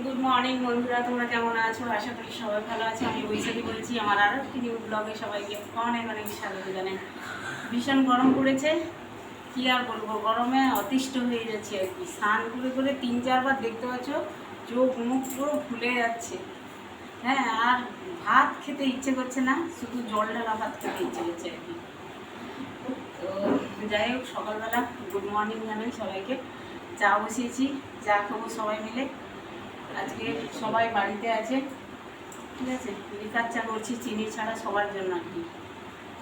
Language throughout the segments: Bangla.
গুড মর্নিং বন্ধুরা, তোমরা কেমন আছো? আশা করি সবাই ভালো আছে। আমি বৈশাখী বলছি। আমার আরও একটি নিউ ব্লগে সবাইকে অনেক অনেক স্বাগত জানাই। ভীষণ গরম পড়েছে, কী আর বলবো, গরমে অতিষ্ঠ হয়ে যাচ্ছে আর কি। স্নান করে করে 3-4 বার দেখতে পাচ্ছ চোখ মুখ পুরো ফুলে যাচ্ছে। হ্যাঁ, আর ভাত খেতে ইচ্ছে করছে না, শুধু জল ঢালা ভাত খেতে ইচ্ছে করছে আর কি। তো যাই হোক, সকালবেলা গুড মর্নিং জানাই সবাইকে। চা বসিয়েছি, চা খাবো সবাই মিলে। আজকে সবাই বাড়িতে আছে, ঠিক আছে। লিকার চা করছি চিনি ছাড়া সবার জন্য আর কি।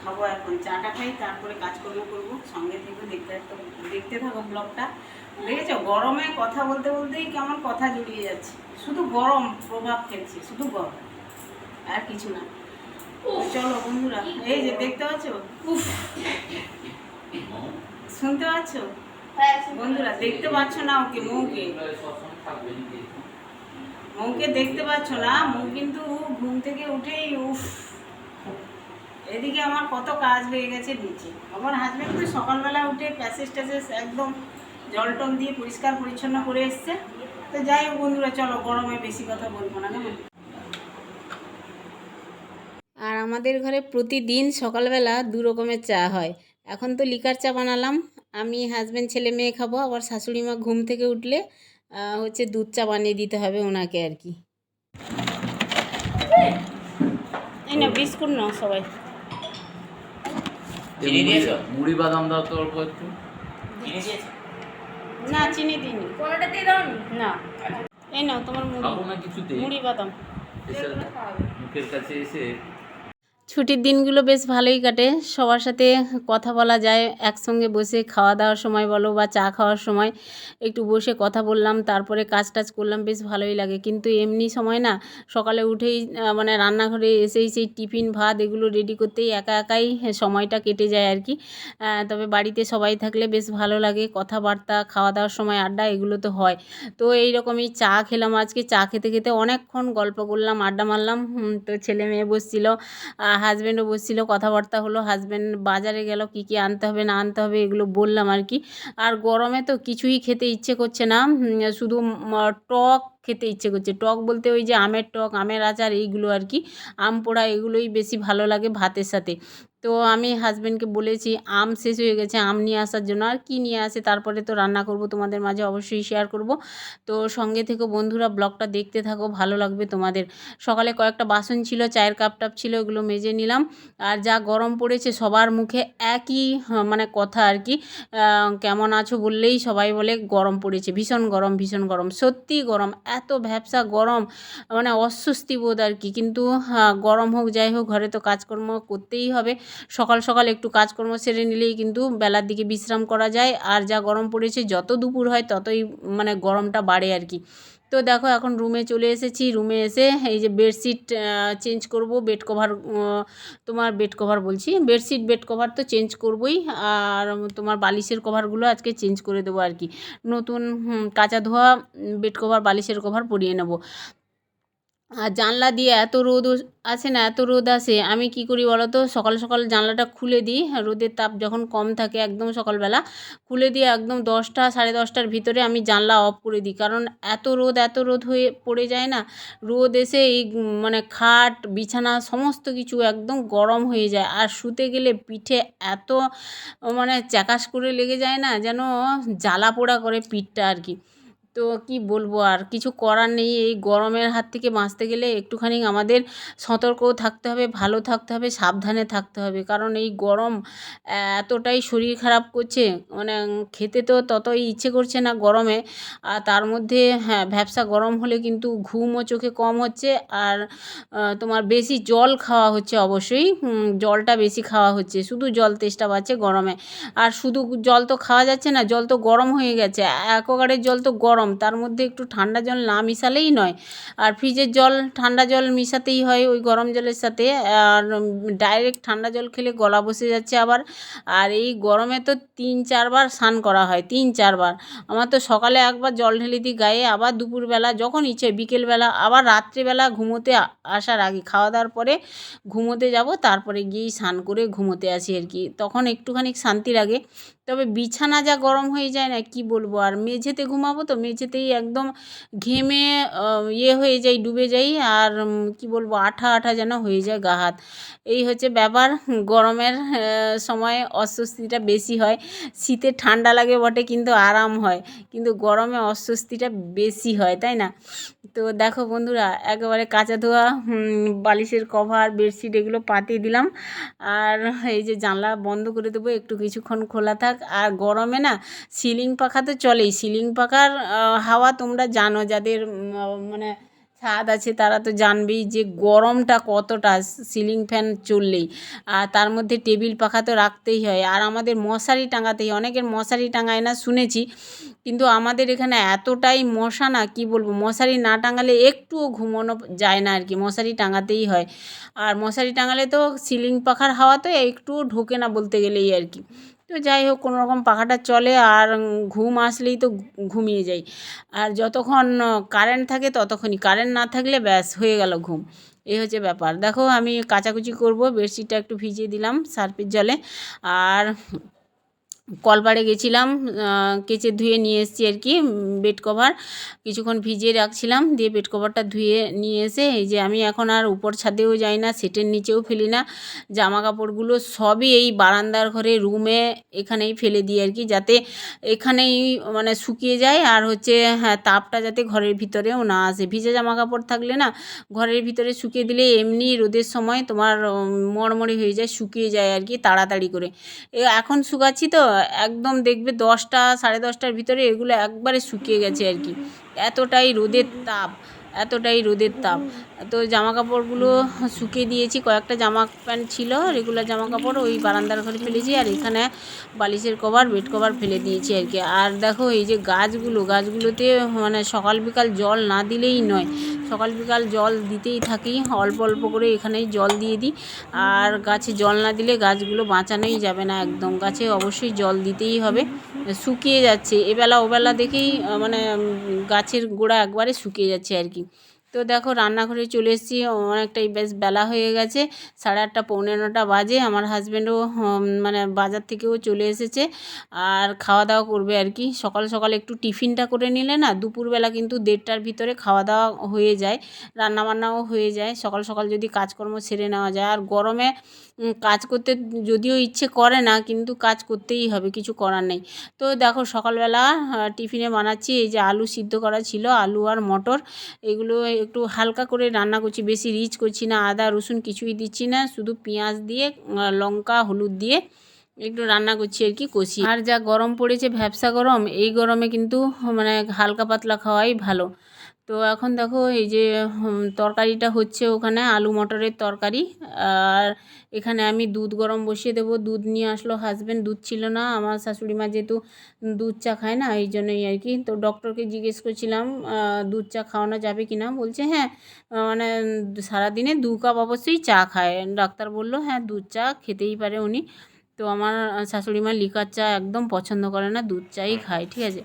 খাবো এখন, চাটা খাই, তারপরে কাজকর্ম করবো। সঙ্গে থেকে দেখতে থাকো ব্লগটা। দেখেছো গরমে কথা বলতে বলতেই কেমন কথা জড়িয়ে যাচ্ছে। শুধু গরম প্রভাব ফেলছে, শুধু গরম, আর কিছু না। চলো বন্ধুরা, এই যে দেখতে পাচ্ছ, উফ, শুনতে পাচ্ছ বন্ধুরা? দেখতে পাচ্ছ না ওকে, মৌকে দেখতে পাচ্ছ না? মৌ কিন্তু ঘুম থেকে উঠেই উফ। এদিকে আমার কত কাজ হয়ে গেছে নিচে। আমার হাজব্যান্ড তো সকালবেলা উঠে প্যাসেজ ট্যাসেজ একদম জল টল দিয়ে পরিষ্কার পরিচ্ছন্ন করে এসছে। তো যাই হোক বন্ধুরা, চলো, গরমে বেশি কথা বলবো না, কেমন? আর আমাদের ঘরে প্রতিদিন সকালবেলা 2 রকমের চা হয়। এখন তো লিকার চা বানালাম, আমি হাজব্যান্ড ছেলে মেয়ে খাবো। আবার শাশুড়ি মা ঘুম থেকে উঠলে হচ্ছে দুধ চা বানিয়ে দিতে হবে ওনাকে আর কি। এই না বিস্কুট নাও সবাই। চিনি দিয়েছো? মুড়ি বাদাম দাও তো অল্প একটু। চিনি দিয়েছো? না, চিনি দিইনি। কোনটা দিয়ে দাও না, এই নাও তোমার খাবো না কিছুতেই। মুড়ি বাদাম। মুখের কাছে এসে ছুটির দিনগুলো বেশ ভালোই কাটে, সবার সাথে কথা বলা যায়। একসঙ্গে বসে খাওয়া দাওয়ার সময় বলো বা চা খাওয়ার সময় একটু বসে কথা বললাম, তারপরে কাজ টাজ করলাম, বেশ ভালোই লাগে। কিন্তু এমনি সময় না, সকালে উঠেই মানে রান্নাঘরে এসেই সেই টিফিন ভাত এগুলো রেডি করতেই একা একাই সময়টা কেটে যায় আর কি। তবে বাড়িতে সবাই থাকলে বেশ ভালো লাগে, কথাবার্তা, খাওয়া দাওয়ার সময় আড্ডা এগুলো তো হয়। তো এই রকমই চা খেলাম আজকে। চা খেতে খেতে অনেকক্ষণ গল্প করলাম, আড্ডা মারলাম। তো ছেলে মেয়ে বসছিল, হাজব্যান্ডও বসছিল, কথাবার্তা হলো। হাজব্যান্ড বাজারে গেল, কী কী আনতে হবে না আনতে হবে এগুলো বললাম আর কি। আর গরমে তো কিছুই খেতে ইচ্ছে করছে না, শুধু টক খেতে ইচ্ছে করছে। টক বলতে ওই যে আমের টক, আমের আচার এইগুলো আর কি, আম পোড়া এগুলোই বেশি ভালো লাগে ভাতের সাথে। তো আমি হাজব্যান্ডকে বলেছি আম শেষ হয়ে গেছে, আম নিয়ে আসার জন্য। আর কি নিয়ে আসে তারপরে তো রান্না করব, তোমাদের মাঝে অবশ্যই শেয়ার করব। তো সঙ্গে থেকে বন্ধুরা ব্লগটা দেখতে থাকো, ভালো লাগবে তোমাদের। সকালে কয়েকটা বাসন ছিল, চায়ের কাপ টাপ ছিল, ওগুলো মেজে নিলাম। আর যা গরম পড়েছে সবার মুখে একই মানে কথা আর কি, কেমন আছো বললেই সবাই বলে গরম পড়েছে, ভীষণ গরম, ভীষণ গরম, সত্যি গরম, এত ভ্যাপসা গরম, মানে অস্বস্তি বোধ আর কি। কিন্তু গরম হোক যাই হোক, ঘরে তো কাজকর্ম করতেই হবে। সকাল সকাল একটু কাজকর্ম সেরে নিলেই কিন্তু বেলার দিকে বিশ্রাম করা যায়। আর যা গরম পড়েছে, যত দুপুর হয় ততই মানে গরমটা বাড়ে আর কি। তো দেখো এখন রুমে চলে এসেছি। রুমে এসে এই যে বেডশিট চেঞ্জ করব, বেড কভার, তোমার বেড কভার বলছি, বেডশিট, বেড কভার তো চেঞ্জ করবই। আর তোমার বালিশের কভারগুলো আজকে চেঞ্জ করে দেবো আর কি। নতুন কাঁচা ধোয়া বেড কভার, বালিশের কভার পরিয়ে নেব। আর জানলা দিয়ে এত রোদ আসে না, এত রোদ আসে, আমি কি করি বলো তো, সকাল সকাল জানলাটা খুলে দিই, রোদের তাপ যখন কম থাকে একদম সকালবেলা খুলে দিয়ে একদম 10টা 10:30টার ভিতরে আমি জানলা অফ করে দিই। কারণ এত রোদ হয়ে পড়ে যায় না, রোদ এসে এই মানে খাট বিছানা সমস্ত কিছু একদম গরম হয়ে যায়। আর শুতে গেলে পিঠে এত মানে চ্যাকাশ করে লেগে যায় না, যেন জ্বালা পোড়া করে পিঠটা আর কি। তো কি বলবো, আর কিছু করার নেই। এই গরমের হাত থেকে বাঁচতে গেলে একটুখানি আমাদের সতর্কও থাকতে হবে, ভালো থাকতে হবে, সাবধানে থাকতে হবে। কারণ এই গরম এতটাই শরীর খারাপ করছে, মানে খেতে তো ততই ইচ্ছে করছে না গরমে। আর তার মধ্যে হ্যাঁ, ভ্যাপসা গরম হলে কিন্তু ঘুমও চোখে কম হচ্ছে। আর তোমার বেশি জল খাওয়া হচ্ছে, অবশ্যই জলটা বেশি খাওয়া হচ্ছে, শুধু জল তেষ্টা পাচ্ছে গরমে। আর শুধু জল তো খাওয়া যাচ্ছে না, জল তো গরম হয়ে গেছে, অ্যাকোয়াগার্ডের জল তো গরম, তার মধ্যে একটু ঠান্ডা জল না মিশালেই নয়। আর ফ্রিজের জল ঠান্ডা জল মিশাতেই হয় ওই গরম জলের সাথে। আর ডাইরেক্ট ঠান্ডা জল খেলে গলা বসে যাচ্ছে আবার। আর এই গরমে তো 3-4 বার স্নান করা হয়, 3-4 বার। আমার তো সকালে একবার জল ঢেলে দিই গায়ে, আবার দুপুরবেলা যখন ইচ্ছে, বিকেলবেলা, আবার রাত্রিবেলা ঘুমোতে আসার আগে, খাওয়া দাওয়ার পরে ঘুমোতে যাব, তারপরে গিয়েই স্নান করে ঘুমোতে আসি আর কি। তখন একটুখানি শান্তি লাগে। তবে বিছানা যা গরম হয়ে যায় না, কি বলবো। আর মেঝেতে ঘুমাবো তো গেছেতেই একদম ঘেমে ইয়ে হয়ে যাই, ডুবে যাই। আর কি বলবো, আঠা আঠা যেন হয়ে যায় গা হাত। এই হচ্ছে ব্যাপার। গরমের সময় অস্বস্তিটা বেশি হয়। শীতে ঠান্ডা লাগে বটে কিন্তু আরাম হয়, কিন্তু গরমে অস্বস্তিটা বেশি হয়, তাই না? তো দেখো বন্ধুরা, একেবারে কাঁচা ধোয়া বালিশের কভার, বেডশিট এগুলো পাতিয়ে দিলাম। আর এই যে জানলা বন্ধ করে দেবো, একটু কিছুক্ষণ খোলা থাক। আর গরমে না সিলিং পাখা তো চলেই, সিলিং পাখার হাওয়া তোমরা জানো, যাদের মানে ছাদ আছে তারা তো জানবেই যে গরমটা কতটা সিলিং ফ্যান চললেই। আর তার মধ্যে টেবিল পাখা তো রাখতেই হয়। আর আমাদের মশারি টাঙাতেই হয়, অনেকের মশারি টাঙায় না শুনেছি, কিন্তু আমাদের এখানে এতটাই মশা না কি বলবো, মশারি না টাঙালে একটুও ঘুমানো যায় না আর কি, মশারি টাঙাতেই হয়। আর মশারি টাঙালে তো সিলিং পাখার হাওয়া তো একটুও ঢোকে না বলতে গেলেই আর কি। তো যাই হোক, কোনো রকম পাখাটা চলে। আর ঘুম আসলেই তো ঘুমিয়ে যাই। আর যতক্ষণ কারেন্ট থাকে ততক্ষণই, কারেন্ট না থাকলে ব্যাস হয়ে গেল ঘুম। এই হচ্ছে ব্যাপার। দেখো আমি কাচাকুচি করব, বেডশিটটা একটু ভিজিয়ে দিলাম সার্ফের জলে। আর কলপাড়ে গেছিলাম, কেচে ধুয়ে নিয়ে এসেছি আর কি বেড কভার, কিছুক্ষণ ভিজিয়ে রাখছিলাম, দিয়ে বেড কভারটা ধুয়ে নিয়ে এসে এই যে আমি এখন আর উপর ছাদেও যাই না, সেটের নিচেও ফেলি না, জামা কাপড়গুলো সবই এই বারান্দার ঘরে রুমে এখানেই ফেলে দিই আর কি, যাতে এখানেই মানে শুকিয়ে যায়। আর হচ্ছে হ্যাঁ, তাপটা যাতে ঘরের ভিতরেও না আসে। ভিজে জামা কাপড় থাকলে না ঘরের ভিতরে শুকিয়ে দিলে এমনি রোদের সময় তোমার মড়মড়ে হয়ে যায়, শুকিয়ে যায় আর কি তাড়াতাড়ি করে। এখন শুকাচ্ছি তো একদম দেখবে 10টা 10:30টার ভিতরে এগুলো একবারে শুকিয়ে গেছে আর কি, এতটাই রোদের তাপ, এতটাই রোদের তাপ। তো জামা কাপড়গুলো শুকিয়ে দিয়েছি, কয়েকটা জামা প্যান্ট ছিল রেগুলার জামা কাপড়, ওই বারান্দার ঘরে ফেলেছি। আর এখানে বালিশের কভার, বেড কভার ফেলে দিয়েছি আর কি। আর দেখো এই যে গাছগুলোতে মানে সকাল বিকাল জল না দিলেই নয়, সকাল বিকাল জল দিতেই থাকি, অল্প অল্প করে এখানেই জল দিয়ে দিই। আর গাছে জল না দিলে গাছগুলো বাঁচানোই যাবে না একদম, গাছে অবশ্যই জল দিতেই হবে। শুকিয়ে যাচ্ছে এবেলা ওবেলা দেখেই মানে গাছের গোড়া একবারে শুকিয়ে যাচ্ছে আর কি। তো দেখো রান্নাঘরে চলে এসেছি, অনেকটাই বেশ বেলা হয়ে গেছে, 8:30 পৌনে 9টা বাজে। আমার হাজব্যান্ডও মানে বাজার থেকেও চলে এসেছে, আর খাওয়া দাওয়া করবে আর কি। সকাল সকাল একটু টিফিনটা করে নিলে না দুপুরবেলা কিন্তু 1:30টার ভিতরে খাওয়া দাওয়া হয়ে যায়, রান্নাবান্নাও হয়ে যায়, সকাল সকাল যদি কাজকর্ম সেরে নেওয়া যায়। আর গরমে কাজ করতে যদিও ইচ্ছে করে না, কিন্তু কাজ করতেই হবে, কিছু করার নেই। তো দেখো সকালবেলা টিফিনে বানাচ্ছি, এই যে আলু সিদ্ধ করা ছিল, আলু আর মটর, এগুলো একটু হালকা করে রান্না করছি, বেশি রিচ করছি না, আদা রসুন কিছুই দিচ্ছি না, শুধু পেঁয়াজ দিয়ে লঙ্কা হলুদ দিয়ে একটু রান্না করছি আর কি, কষি। আর যা গরম পড়েছে, ভ্যাপসা গরম, এই গরমে কিন্তু মানে হালকা পাতলা খাওয়াই ভালো। তো এখন দেখো এই যে তরকারিটা হচ্ছে, ওখানে আলু মটরের তরকারি। আর এখানে আমি দুধ গরম বসিয়ে দেবো, দুধ নিয়ে আসলো হাজব্যান্ড, দুধ ছিল না, আমার শাশুড়ি মা যেহেতু দুধ চা খায় না এই জন্যই আর কি। তো ডক্টরকে জিজ্ঞেস করছিলাম দুধ চা খাওয়ানো যাবে কি না, বলছে হ্যাঁ, মানে সারাদিনে 2 কাপ অবশ্যই চা খায়। ডাক্তার বললো হ্যাঁ দুধ চা খেতেই পারে উনি। তো আমার শাশুড়ি মা লিকার চা একদম পছন্দ করে না, দুধ চাই খায়, ঠিক আছে।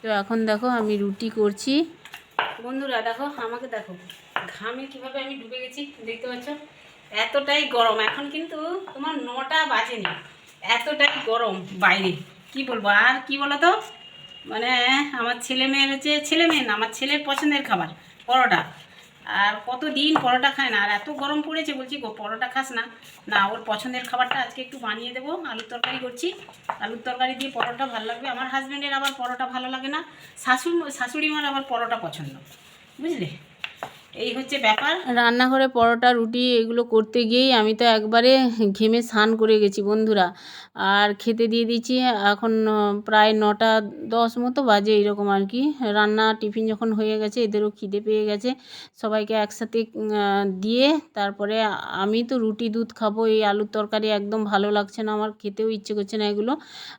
তো এখন দেখো আমি রুটি করছি। বন্ধুরা দেখো আমাকে দেখো, ঘামে কিভাবে আমি ডুবে গেছি, দেখতে পাচ্ছ? এতটাই গরম, এখন কিন্তু তোমার 9টা বাজেনি, এতটাই গরম বাইরে, কি বলবো। আর কি বলো তো, মানে আমার ছেলে মেয়ের হচ্ছে, ছেলে মেয়ে না, আমার ছেলের পছন্দের খাবার পরোটা। আর কতদিন পরোটা খায় না, আর এত গরম পড়েছে, বলছি গো পরোটা খাস না, না ওর পছন্দের খাবারটা আজকে একটু বানিয়ে দেবো। আলুর তরকারি করছি, আলুর তরকারি দিয়ে পরোটা ভালো লাগবে। আমার হাজব্যান্ডের আবার পরোটা ভালো লাগে না, শাশুড়ি মার আবার পরোটা পছন্দ, বুঝলে? এই হচ্ছে ব্যাপার। রান্নাঘরে পরোটা রুটি এগুলো করতে গিয়েই আমি তো একবারে ঘেমে স্নান করে গেছি বন্ধুরা। আর খেতে দিয়ে দিচ্ছি, এখন প্রায় 9টা 10 মতো বাজে এরকম আর কি। রান্না টিফিন যখন হয়ে গেছে, এদেরও খিদে পেয়ে গেছে, সবাইকে একসাথে দিয়ে তারপরে আমি তো রুটি দুধ খাবো। এই আলুর তরকারি একদম ভালো লাগছে না আমার, খেতেও ইচ্ছে করছে না এগুলো,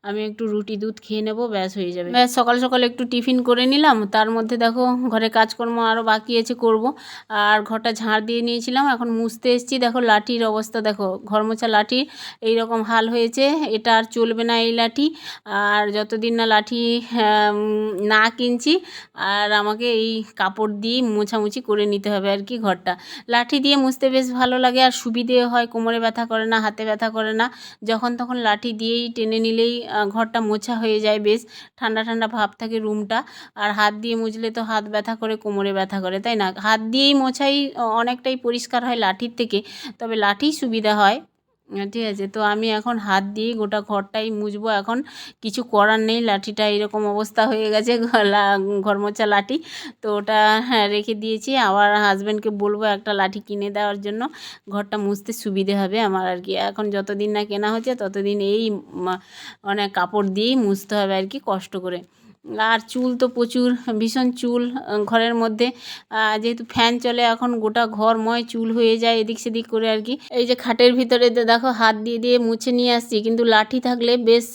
আমি একটু রুটি দুধ খেয়ে নেবো, ব্যাস হয়ে যাবে। ব্যাস সকাল সকাল একটু টিফিন করে নিলাম, তার মধ্যে দেখো ঘরে কাজকর্ম আরও বাকি আছে করব। আর ঘরটা ঝাড় দিয়ে নিয়েছিলাম, এখন মুছতে এসেছি। দেখো লাঠির অবস্থা দেখো, ঘর মোছা লাঠি এইরকম হাল হয়েছে। এটা আর চলবে না এই লাঠি, আর যতদিন না লাঠি না কিনছি আর আমাকে এই কাপড় দিয়ে মোছামুছি করে নিতে হবে আর কি ঘরটা। লাঠি দিয়ে মুছতে বেশ ভালো লাগে আর সুবিধে হয়, কোমরে ব্যথা করে না, হাতে ব্যথা করে না। যখন তখন লাঠি দিয়েই টেনে নিলেই ঘরটা মোছা হয়ে যায়, বেশ ঠান্ডা ঠান্ডা ভাব থাকে রুমটা। আর হাত দিয়ে মুছলে তো হাত ব্যথা করে, কোমরে ব্যথা করে, তাই না? হাত দিয়েই মোছাই অনেকটাই পরিষ্কার হয় লাঠির থেকে, তবে লাঠিই সুবিধা হয়। ঠিক আছে, তো আমি এখন হাত দিয়েই গোটা ঘরটাই মুছবো। এখন কিছু করার নেই, লাঠিটা এরকম অবস্থা হয়ে গেছে, ঘর মোছা লাঠি। তো ওটা রেখে দিয়েছি, আবার হাজব্যান্ডকে বলবো একটা লাঠি কিনে দেওয়ার জন্য, ঘরটা মুছতে সুবিধে হবে আমার আর কি। এখন যতদিন না কেনা হচ্ছে ততদিন এই মানে কাপড় দিয়েই মুছতে হবে আর কি, কষ্ট করে। আর চুল তো প্রচুর, ভীষণ চুল ঘরের মধ্যে, যেহেতু ফ্যান চলে এখন গোটা ঘরময় চুল হয়ে যায় এদিক সেদিক করে আর কি। এই যে খাটের ভিতরে দেখো হাত দিয়ে দিয়ে মুছে নিয়ে আসছি, কিন্তু লাঠি থাকলে বেশ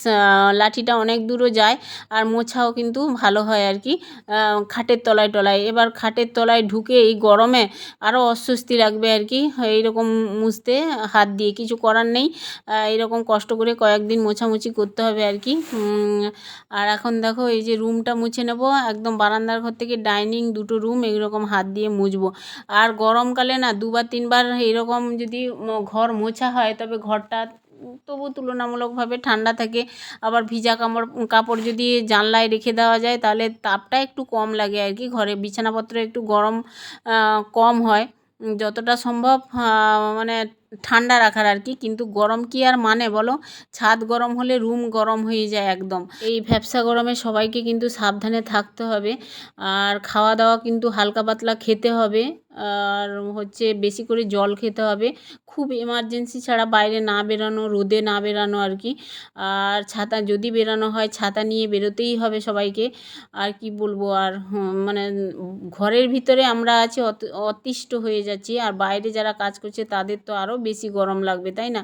লাঠিটা অনেক দূরও যায় আর মোছাও কিন্তু ভালো হয় আর কি খাটের তলায় টলায়। এবার খাটের তলায় ঢুকে এই গরমে আরও অস্বস্তি লাগবে আর কি এইরকম মুছতে হাত দিয়ে, কিছু করার নেই, এরকম কষ্ট করে কয়েকদিন মোছামুছি করতে হবে আর কি। আর এখন দেখো এই যে রুমটা মুছে নেব, একদম বারান্দার ঘর থেকে ডাইনিং দুটো রুম এইরকম হাত দিয়ে মুছবো। আর গরমকালে না 2-3 বার এইরকম যদি ঘর মোছা হয় তবে ঘরটা তবু তুলনামূলকভাবে ঠান্ডা থাকে। আবার ভিজা কাপড় যদি জানলায় রেখে দেওয়া যায় তাহলে তাপটা একটু কম লাগে আর কি, ঘরে বিছানাপত্র একটু গরম কম হয়। যতটা সম্ভব মানে ঠান্ডা রাখার আর কি, কিন্তু গরম কি আর মানে বলো, ছাদ গরম হলে রুম গরম হয়ে যায় একদম। এই ভ্যাপসা গরমে সবাইকে কিন্তু সাবধানে থাকতে হবে, আর খাওয়া দাওয়া কিন্তু হালকা পাতলা খেতে হবে, আর হচ্ছে বেশি করে জল খেতে হবে, খুব এমার্জেন্সি ছাড়া বাইরে না বেরানো, রোদে না বেরানো আর কি। আর ছাতা যদি বেরানো হয় ছাতা নিয়ে বেরোতেই হবে সবাইকে। আর কি বলবো, আর মানে ঘরের ভিতরে আমরা আছি অতিষ্ঠ হয়ে যাচ্ছি, আর বাইরে যারা কাজ করছে তাদের তো আরও বেশি গরম লাগবে, তাই না?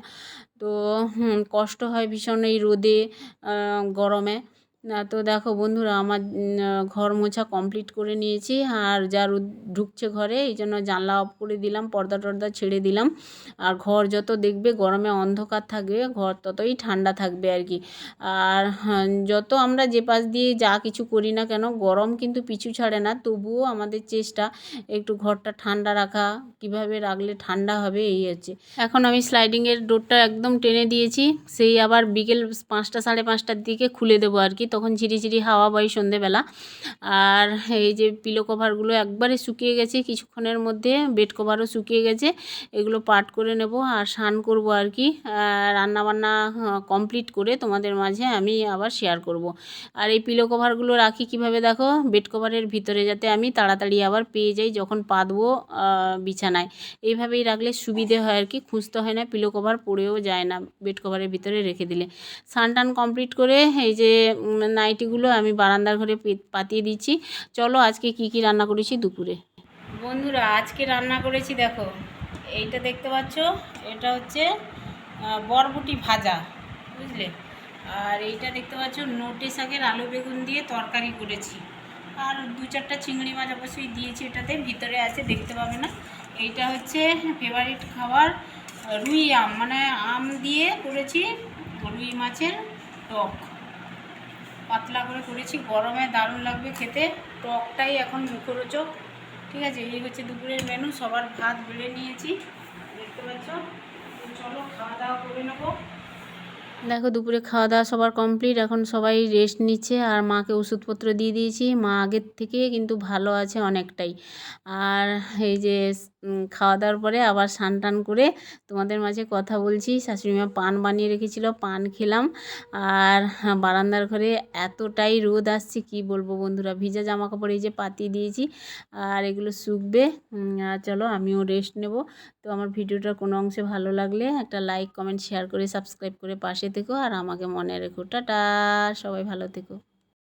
তো কষ্ট হয় ভীষণ এই রোদে গরমে। তো দেখো বন্ধুরা আমার ঘর মোছা কমপ্লিট করে নিয়েছি, আর যা রোদ ঢুকছে ঘরে এই জন্য জানলা অফ করে দিলাম, পর্দা টর্দা ছেড়ে দিলাম। আর ঘর যত দেখবে গরমে অন্ধকার থাকবে ঘর ততই ঠান্ডা থাকবে আর কি। আর যত আমরা যে পাশ দিয়ে যা কিছু করি না কেন গরম কিন্তু পিছু ছাড়ে না, তবুও আমাদের চেষ্টা একটু ঘরটা ঠান্ডা রাখা, কিভাবে রাখলে ঠান্ডা হবে এই হচ্ছে। এখন আমি স্লাইডিংয়ের ডোরটা একদম টেনে দিয়েছি, সেই আবার বিকেল 5টা 5:30টার দিকে খুলে দেবো আর কি, তখন ঝিরিঝিরি হাওয়া বয় সন্ধেবেলা। আর এই যে পিলো কভারগুলো একবারে শুকিয়ে গেছে কিছুক্ষণের মধ্যে, বেড কভারও শুকিয়ে গেছে, এগুলো পাট করে নেব আর স্নান করব আর কি। রান্নাবান্না কমপ্লিট করে তোমাদের মাঝে আমি আবার শেয়ার করব। আর এই পিলো কভারগুলো রাখি কিভাবে দেখো, বেড কভারের ভিতরে, যাতে আমি তাড়াতাড়ি আবার পেয়ে যাই যখন পাতবো বিছানায়। এইভাবেই রাখলে সুবিধে হয় আর কি, খুঁজতে হয় না, পিলো কভার পড়েও যায় না বেড কভারের ভিতরে রেখে দিলে। স্নান টান কমপ্লিট করে এই যে নাইটিগুলো আমি বারান্দার ঘরে পাতিয়ে দিচ্ছি। চলো আজকে কি কি রান্না করেছি দুপুরে। বন্ধুরা আজকে রান্না করেছি দেখো, এইটা দেখতে পাচ্ছ, এটা হচ্ছে বরবটি ভাজা, বুঝলে। আর এইটা দেখতে পাচ্ছ নোটে শাকের আলু বেগুন দিয়ে তরকারি করেছি, আর 2-4টা চিংড়ি মাছ অবশ্যই দিয়েছি এটাতে, ভিতরে আছে দেখতে পাবে না। এইটা হচ্ছে ফেভারিট খাবার রুই আম, মানে আম দিয়ে করেছি রুই মাছের টক, পাতলা করে করেছি, গরমে দারুণ লাগবে খেতে, টকটাই এখন মুখরোচক। ঠিক আছে, এই হচ্ছে দুপুরের মেনু। সবার ভাত বেড়ে নিয়েছি দেখতে পাচ্ছ, চলো খাওয়া দাওয়া করে নেবো। দেখো দুপুরে খাওয়া দাওয়া সবার কমপ্লিট, এখন সবাই রেস্ট নিচ্ছে, আর মাকে ওষুধপত্র দিয়ে দিয়েছি, মা আগের থেকে কিন্তু ভালো আছে অনেকটাই। আর এই যে খাওয়া দাওয়ার পরে আবার স্নান টান করে তোমাদের মাঝে কথা বলছি। শাশুড়িমা পান বানিয়ে রেখেছিল, পান খেলাম। আর বারান্দার ঘরে এতটাই রোদ আসছে কি বলবো বন্ধুরা, ভিজা জামা কাপড় এই যে পাতিয়ে দিয়েছি, আর এগুলো শুকবে। আর চলো আমিও রেস্ট নেব। তো আমার ভিডিওটার কোনো অংশে ভালো লাগলে একটা লাইক কমেন্ট শেয়ার করে সাবস্ক্রাইব করে পাশে থেকো, আর আমাকে মনে রেখো। টাটা, সবাই ভালো থেকো।